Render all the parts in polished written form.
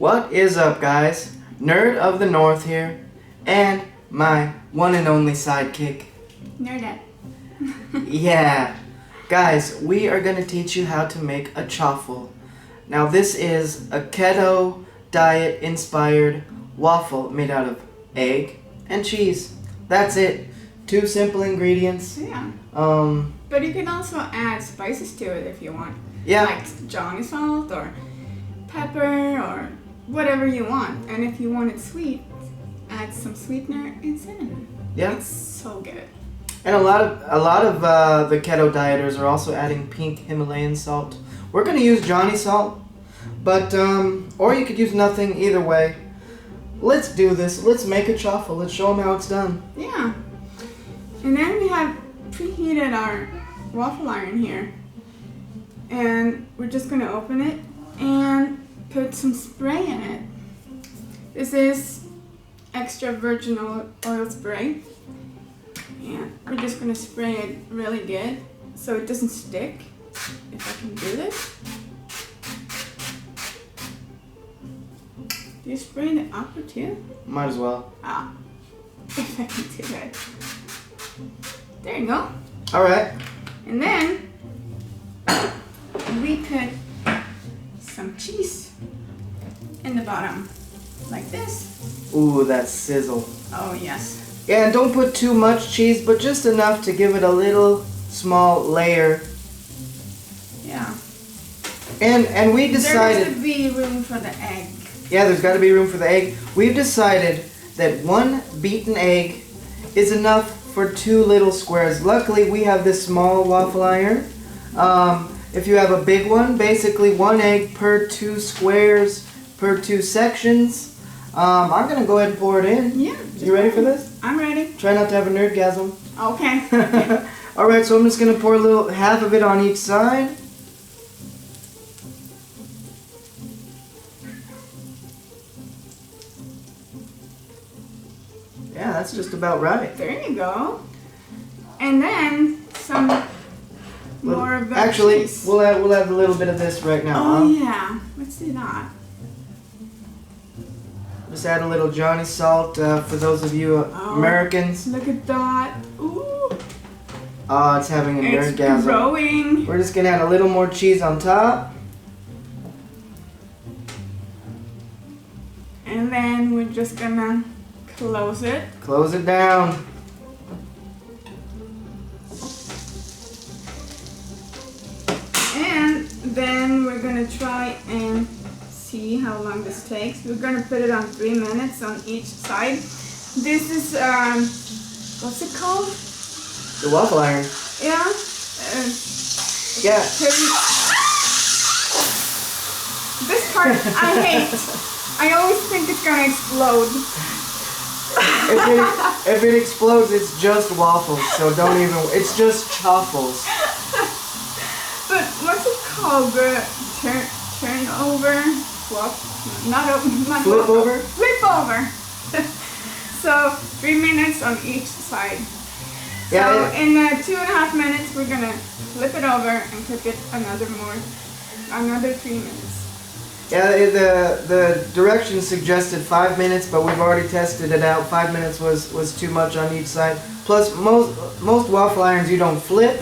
What is up, guys? Nerd of the North here, and my one and only sidekick, Nerdette. Yeah. Guys, we are going to teach you how to make a chaffle. Now, this is a keto diet inspired waffle made out of egg and cheese. That's it. 2 simple ingredients. Yeah. Um, But you can also add spices to it if you want. yeah. Like Johnny salt or pepper or whatever you want. And if you want it sweet, add some sweetener and cinnamon. Yeah. It's so good. And a lot of the keto dieters are also adding pink Himalayan salt. We're gonna use Johnny salt, but or you could use nothing. Either way, let's do this. Let's make a chaffle. Let's show them how it's done. Yeah. And then we have preheated our waffle iron here, and we're just gonna open it and put some spray in it. This is extra virgin oil spray. Yeah, we're just gonna spray it really good so it doesn't stick. If I can do this. Do you spray the upper too? Might as well. Ah, if I can do it. There you go. All right. And then we put some cheese in the bottom, like this. Ooh, that sizzle. Oh yes. Yeah, and don't put too much cheese, but just enough to give it a little small layer. Yeah. And we There decided. has to be room for the egg. Yeah, there's got to be room for the egg. We've decided that 1 beaten egg is enough for 2 little squares. Luckily, we have this small waffle iron. If you have a big one, basically 1 egg per 2 squares per 2 sections. I'm gonna go ahead and pour it in. Yeah. You ready for this? I'm ready. Try not to have a nerdgasm. Okay. All right, so I'm just gonna pour a little, half of it on each side. Yeah, that's just about right. There you go. And then some more of the Actually, cheese. we'll add a little bit of this right now. Oh yeah. Let's do that. Just add a little Johnny salt for those of you Americans. Look at that. Ooh. Oh, it's having a It's nerdgasm. growing. We're just gonna add a little more cheese on top. And then we're just gonna close it. Close it down. And then we're gonna try and see how long this takes. We're gonna put it on 3 minutes on each side. This is what's it called? The waffle iron. Yeah. Yeah. This part I hate. I always think it's gonna explode. If it explodes, it's just waffles. So don't even. It's just chaffles. But what's it called? The turn over? Flop? Not Flip over? Flip over. So 3 minutes on each side. Yeah, So in 2.5 minutes, we're gonna flip it over and cook it another 3 minutes. Yeah, the directions suggested 5 minutes, but we've already tested it out. 5 minutes was too much on each side. Plus, most waffle irons you don't flip,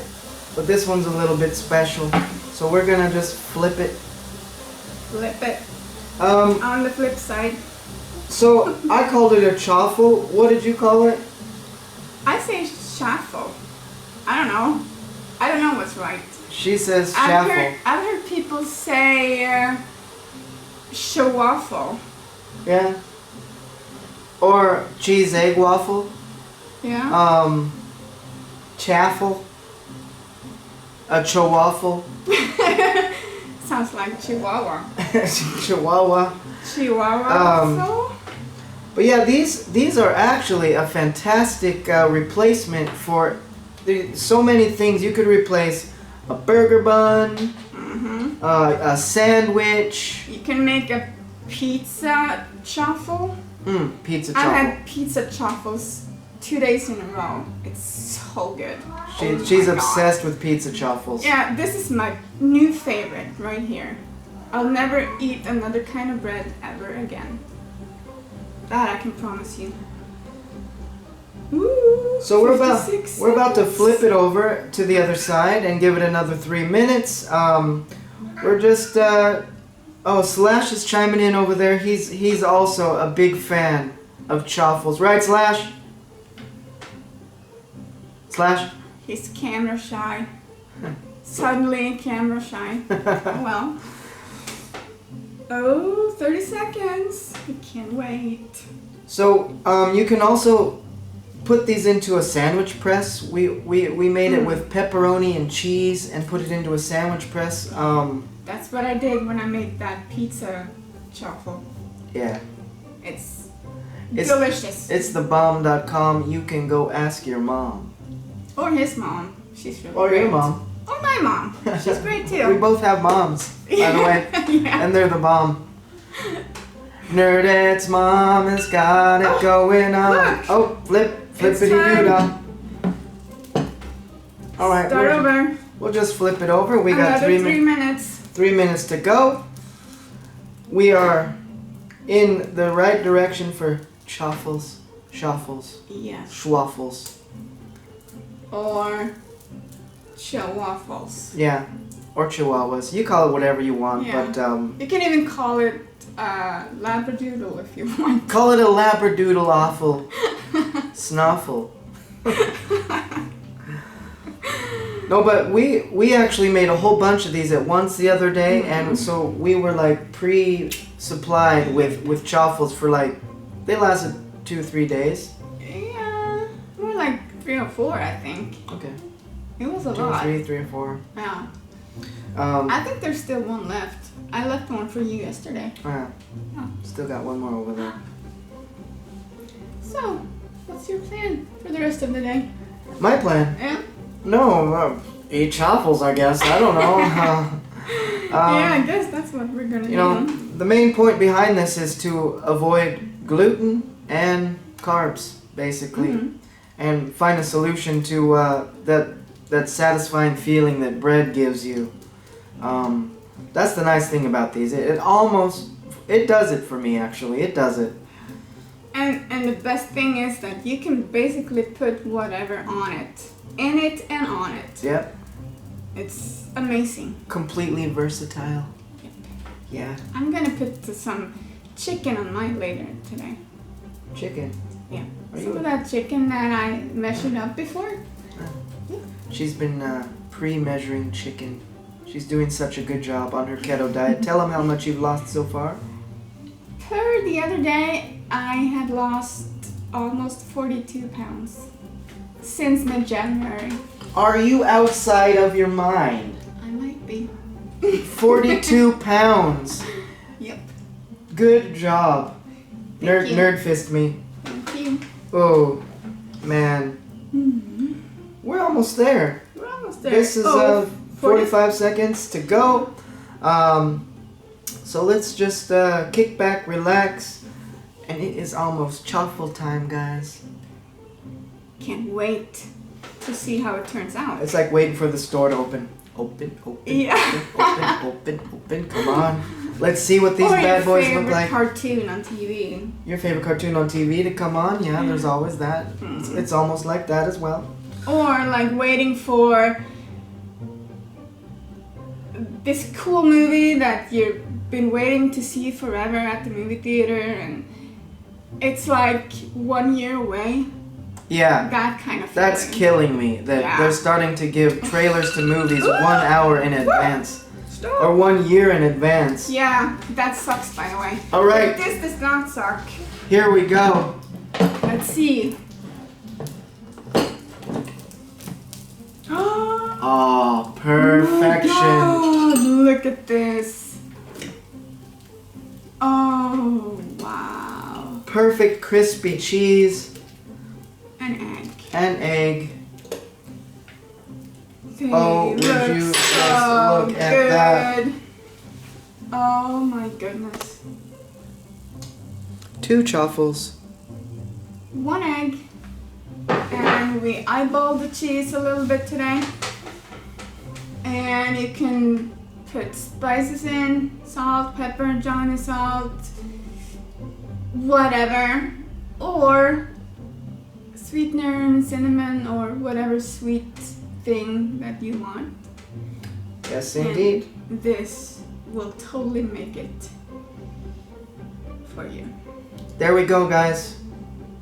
but this one's a little bit special. So we're gonna just flip it. Flip it Um, on the flip side. so I called it a chaffle. What did you call it? I say chaffle. I don't know. I don't know what's right. She says chaffle. I've heard people say shawaffle. Yeah. Or cheese egg waffle. Yeah. Chaffle. A chawaffle. Sounds like Chihuahua. Chihuahua. Chihuahua waffle? But yeah, these are actually a fantastic replacement for so many things. You could replace a burger bun, a sandwich. You can make a pizza chaffle. Pizza I've chaffle. had pizza chaffles 2 days in a row. It's so good. She's my obsessed with pizza chaffles. God. Yeah, this is my new favorite right here. I'll never eat another kind of bread ever again. That I can promise you. Ooh, So we're about 56 to seconds. flip it over to the other side and give it another 3 minutes. We're just Slash is chiming in over there. He's also a big fan of chaffles, right, Slash? Slash? He's camera shy. Suddenly camera shy. Oh well. Oh, 30 seconds. I can't wait. So you can also put these into a sandwich press. We made it with pepperoni and cheese and put it into a sandwich press. That's what I did when I made that pizza chaffle. Yeah. It's It's- delicious. It's thebomb.com. You can go ask your mom. Or his mom. She's really Or great. your mom. Or my mom. She's great too. We both have moms, by the way. Yeah. And they're the bomb. Nerdette's mom has got it going on. Look. Oh, flippity doo dah. Alright, Start over. we'll just flip it over. We got Another 3 minutes. 3 minutes to go. We are in the right direction for chaffles, Yes. schwaffles. Or waffles. Yeah, or chihuahuas. You call it whatever you want, Yeah. but You can even call it labradoodle if you want. call it a labradoodle awful snuffle. No, but we actually made a whole bunch of these at once the other day, and so we were like pre-supplied with chaffles for like, they lasted 2-3 days. Yeah, more like 3 or 4, I think. Okay. It was a 2 or lot. 3, 3 or 4. Yeah. I I think there's still one left. I left one for you yesterday. yeah. Oh. Still got one more over there. So, what's your plan for the rest of the day? My plan? Yeah. No, eat chaffles, I guess. I don't know. Yeah, I guess that's what we're gonna You know, do. the main point behind this is to avoid gluten and carbs, basically, Mhm. and find a solution to that satisfying feeling that bread gives you. That's the nice thing about these. It does it for me, actually. It does it. And the best thing is that you can basically put whatever on it. In it and on it. Yep. It's amazing. Completely versatile. Yep. Yeah. I'm gonna put some chicken on mine later today. Chicken. Yeah. Are Some you? of that chicken that I measured up before. She's been pre-measuring chicken. She's doing such a good job on her keto diet. Tell them how much you've lost so far. Per the other day, I had lost almost 42 pounds since mid-January. Are you outside of your mind? I might be. 42 pounds. Yep. Good job. Thank you. Nerd fist me. Thank you. Oh, man. We're almost there. We're almost there. This is 45 seconds to go. So let's just kick back, relax. And it is almost chaffle time, guys. Can't wait to see how it turns out. It's like waiting for the store to open. Open. Yeah. Open. Come on. Let's see what these Or bad boys your look favorite like. cartoon on TV. Your favorite cartoon on TV to come on? Yeah, there's always that. It's almost like that as well. Or like waiting for this cool movie that you've been waiting to see forever at the movie theater, and it's like 1 year away. Yeah. That kind of That's feeling. killing me that Yeah. they're starting to give trailers to movies 1 hour in advance. Stop. Or 1 year in advance. Yeah, that sucks, by the way. All right. This does not suck. Here we go. Let's see. Oh, perfection. Oh my God, look at this. Oh, wow. Perfect crispy cheese An egg. and egg. They Oh, would look you just so look at that? good. Oh my goodness. 2 chaffles. 1 egg. And we eyeballed the cheese a little bit today. And you can put spices in, salt, pepper, Johnny salt, whatever, or sweetener and cinnamon or whatever sweet thing that you want. Yes, indeed. And this will totally make it for you. There we go, guys.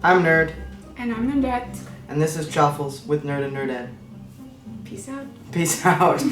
I'm Nerd. And I'm Nerdette. And this is Chaffles with Nerd and Nerdette. Peace out. Peace out.